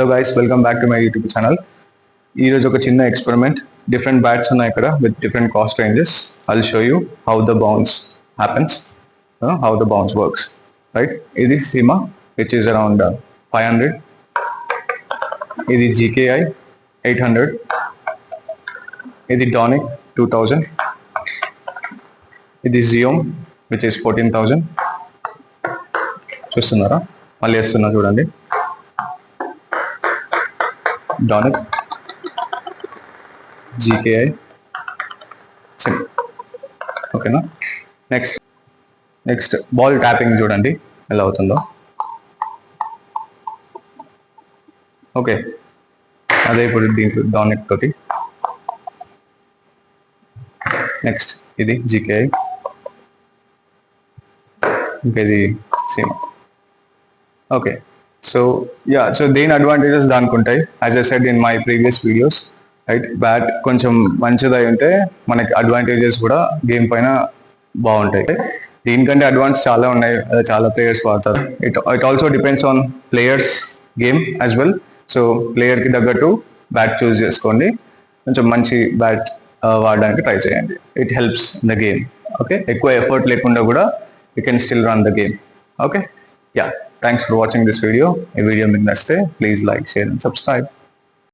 Hello guys, welcome back to my YouTube channel. ఈరోజు ఒక చిన్న ఎక్స్పెరిమెంట్. డిఫరెంట్ బ్యాట్స్ ఉన్నాయి ఇక్కడ with different cost ranges. I'll show you how the bounce happens, how the bounce works. Right, ఇది Seema which is around 500. ఇది జీకేఐ 800. ఇది డానిక్ 2000. ఇది జియోమ్ which is 14,000. చూస్తున్నారా? మళ్ళీ వేస్తున్నా చూడండి. డానిక్, జీకేఐ, సిమ్. ఓకేనా? నెక్స్ట్ బాల్ ట్యాపింగ్ చూడండి ఎలా అవుతుందో. ఓకే, అదే ఇప్పుడు దీంట్లో డానిక్ తోటి. నెక్స్ట్ ఇది జీకేఐ, ఇంకా ఇది సిమ్. ఓకే, సో దేని అడ్వాంటేజెస్ దానికి ఉంటాయి. As I said in my previous videos, right, bat కొంచెం మంచిదై ఉంటే మనకి అడ్వాంటేజెస్ కూడా గేమ్ పైన బాగుంటాయి. దీనికంటే అడ్వాన్స్ చాలా ఉన్నాయి, చాలా ప్లేయర్స్ వాడతారు. It also depends on players game as well. So ప్లేయర్కి తగ్గట్టు బ్యాట్ చూస్ చేసుకోండి. కొంచెం మంచి బ్యాట్ వాడడానికి ట్రై చేయండి. It helps the game. Okay, ఎక్కువ ఎఫర్ట్ లేకుండా కూడా you can still run the game. Okay, yeah, thanks for watching this video. If video మీకు నచ్చితే please like, share and subscribe.